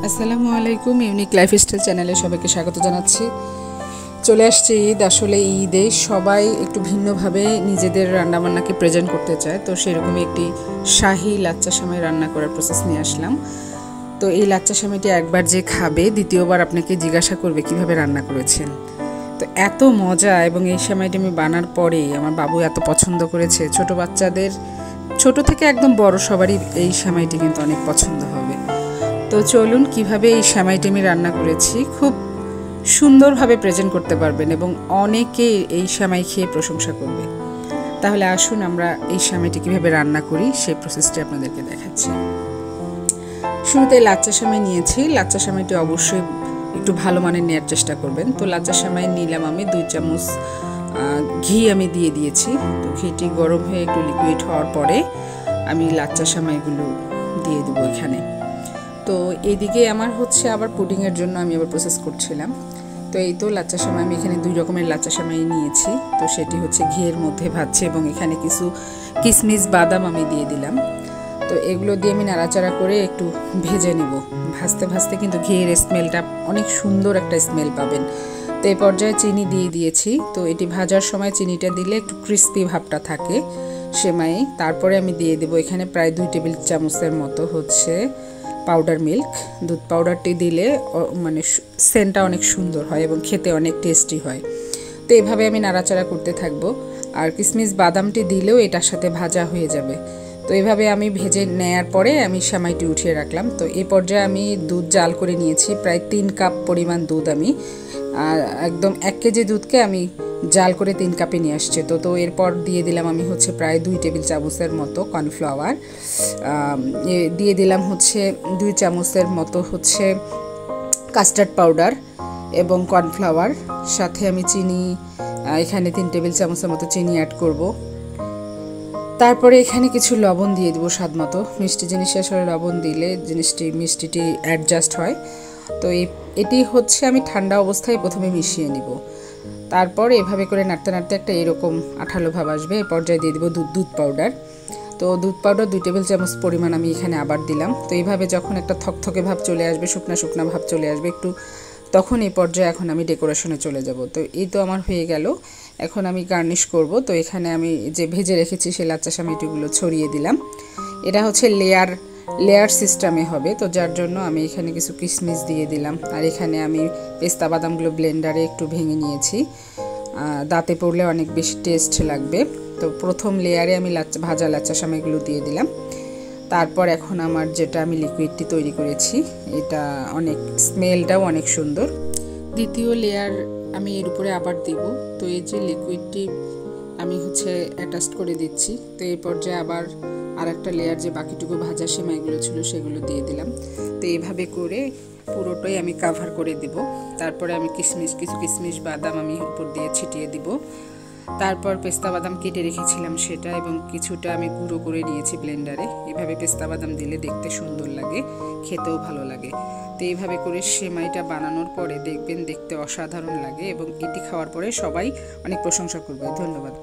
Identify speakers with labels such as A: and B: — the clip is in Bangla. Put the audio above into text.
A: আসসালামু আলাইকুম। ইউনিক লাইফস্টাইল চ্যানেলে সবাইকে স্বাগত জানাচ্ছি। চলে আসছে ঈদ। আসলে ঈদে সবাই একটু ভিন্নভাবে নিজেদের রান্নাবান্নাকে প্রেজেন্ট করতে চায়, তো সেরকমই একটি শাহি লাচ্চা সেমাই রান্না করার প্রসেস নিয়ে আসলাম। তো এই লাচ্চা সেমাইটি একবার যে খাবে দ্বিতীয়বার আপনাকে জিজ্ঞাসা করবে কিভাবে রান্না করেছেন। তো এত মজা, এবং এই সেমাইটি আমি বানার পরেই আমার বাবু এত পছন্দ করেছে। ছোট বাচ্চাদের, ছোট থেকে একদম বড় সবারই এই সেমাইটি কিন্তু অনেক পছন্দ হবে। তো চলুন কিভাবে এই সেমাইটি আমি রান্না করেছি, খুব সুন্দরভাবে প্রেজেন্ট করতে পারবেন এবং অনেকে এই সেমাই খেয়ে প্রশংসা করবে। তাহলে আসুন আমরা এই সেমাইটি কিভাবে রান্না করি সেই প্রসেসটি আপনাদেরকে দেখাচ্ছি। শুরুতে লাচ্চা সেমাই নিয়েছি। লাচ্চা সেমাইটি অবশ্যই একটু ভালো মানের নেওয়ার চেষ্টা করবেন। তো লাচ্চা সেমাই নিলাম আমি 2 চামচ ঘি আমি দিয়ে দিয়েছি। তো ঘিটি গরম হয়ে একটু লিকুইড হওয়ার পরে আমি লাচ্চা সেমাইগুলো দিয়ে দেবো এখানে। তো এইদিকে আমার হচ্ছে আবার পুডিংয়ের জন্য আমি আবার প্রসেস করছিলাম। তো এই তো লাচ্চা সেমাই আমি এখানে 2 রকমের লাচ্চা সেমাই নিয়েছি। তো সেটি হচ্ছে ঘিয়ের মধ্যে ভাজছে এবং এখানে কিছু কিশমিশ বাদাম আমি দিয়ে দিলাম। তো এগুলো দিয়ে আমি নাড়াচাড়া করে একটু ভেজে নেব। ভাজতে ভাজতে কিন্তু ঘিয়ের স্মেলটা অনেক সুন্দর একটা স্মেল পাবেন। তো এই পর্যায়ে চিনি দিয়ে দিয়েছি। তো এটি ভাজার সময় চিনিটা দিলে একটু ক্রিস্পি ভাবটা থাকে সেমাইয়ে। তারপরে আমি দিয়ে দেবো এখানে প্রায় 2 টেবিল চামচের মতো হচ্ছে পাউডার মিল্ক। দুধ পাউডারটি দিলে মানে সেন্টটা অনেক সুন্দর হয় এবং খেতে অনেক টেস্টি হয়। তো এভাবে আমি নাড়াচাড়া করতে থাকবো। আর কিশমিশ বাদামটি দিলেও এটার সাথে ভাজা হয়ে যাবে। তো এইভাবে আমি ভেজে নেয়ার পরে আমি সেমাইটি উঠিয়ে রাখলাম। তো এই পর্যায়ে আমি দুধ জাল করে নিয়েছি, প্রায় 3 কাপ পরিমাণ দুধ আমি একদম 1 কেজি দুধকে আমি জাল করে 3 কাপে নিয়ে আসছে। তো এরপর দিয়ে দিলাম আমি হচ্ছে প্রায় 2 টেবিল চামচের মতো কর্নফ্লাওয়ার, দিয়ে দিলাম হচ্ছে 2 চামচের মতো হচ্ছে কাস্টার্ড পাউডার এবং কর্নফ্লাওয়ার, সাথে আমি চিনি এখানে 3 টেবিল চামচের মতো চিনি অ্যাড করব। তারপরে এখানে কিছু লবণ দিয়ে দেবো স্বাদ মতো। মিষ্টি জিনিসে আসলে লবণ দিলে মিষ্টিটি অ্যাডজাস্ট হয়। তো এটি হচ্ছে আমি ঠান্ডা অবস্থায় প্রথমে মিশিয়ে নিব। তারপর এভাবে করে নাড়তে নাড়তে একটা এরকম আঠালো ভাব আসবে। এই পর্যায়ে দিয়ে দেবো দুধ পাউডার। তো দুধ পাউডার 2 টেবিল চামচ পরিমাণ আমি এখানে আবার দিলাম। তো এইভাবে যখন একটা থকথকে ভাব চলে আসবে, শুকনা শুকনা ভাব চলে আসবে একটু, তখন এই পর্যায়ে এখন আমি ডেকোরেশনে চলে যাব। তো এই তো আমার হয়ে গেল। এখন আমি গার্নিশ করব। তো এখানে আমি যে ভেজে রেখেছি সেই লাচ্চা সেমাইগুলো ছড়িয়ে দিলাম। এটা হচ্ছে লেয়ার সিস্টেমে হবে, তো যার জন্য আমি এখানে কিছু কিশমিশ দিয়ে দিলাম। আর এখানে আমি পেস্তা বাদামগুলো ব্লেন্ডারে একটু ভেঙে নিয়েছি, দাঁতে পড়লে অনেক বেশি টেস্ট লাগবে। তো প্রথম লেয়ারে আমি ভাজা লাচ্চা সেমাইগুলো দিয়ে দিলাম। তারপর এখন আমার যেটা আমি লিকুইডটি তৈরি করেছি, এটা অনেক স্মেলটাও অনেক সুন্দর। দ্বিতীয় লেয়ার আমি এর উপরে আবার দিব। তো এই যে লিকুইডটি আমি হচ্ছে অ্যাটাচ করে দিচ্ছি। তো এই পর্যায়ে আবার আরেকটা লেয়ার যে বাকিটুকু ভাজা সেমাইগুলো ছিল সেগুলো দিয়ে দিলাম। তো এইভাবে করে পুরোটাই আমি কাভার করে দিব। তারপরে আমি কিছু কিশমিশ বাদাম আমি উপর দিয়ে ছিটিয়ে দিব। তারপর পেস্তা বাদাম কেটে রেখেছিলাম সেটা, এবং কিছুটা আমি গুঁড়ো করে নিয়েছি ব্লেন্ডারে। এভাবে পেস্তা বাদাম দিলে দেখতে সুন্দর লাগে, খেতেও ভালো লাগে। তো এইভাবে করে সেমাইটা বানানোর পরে দেখবেন দেখতে অসাধারণ লাগে, এবং এটি খাওয়ার পরে সবাই অনেক প্রশংসা করবে। ধন্যবাদ।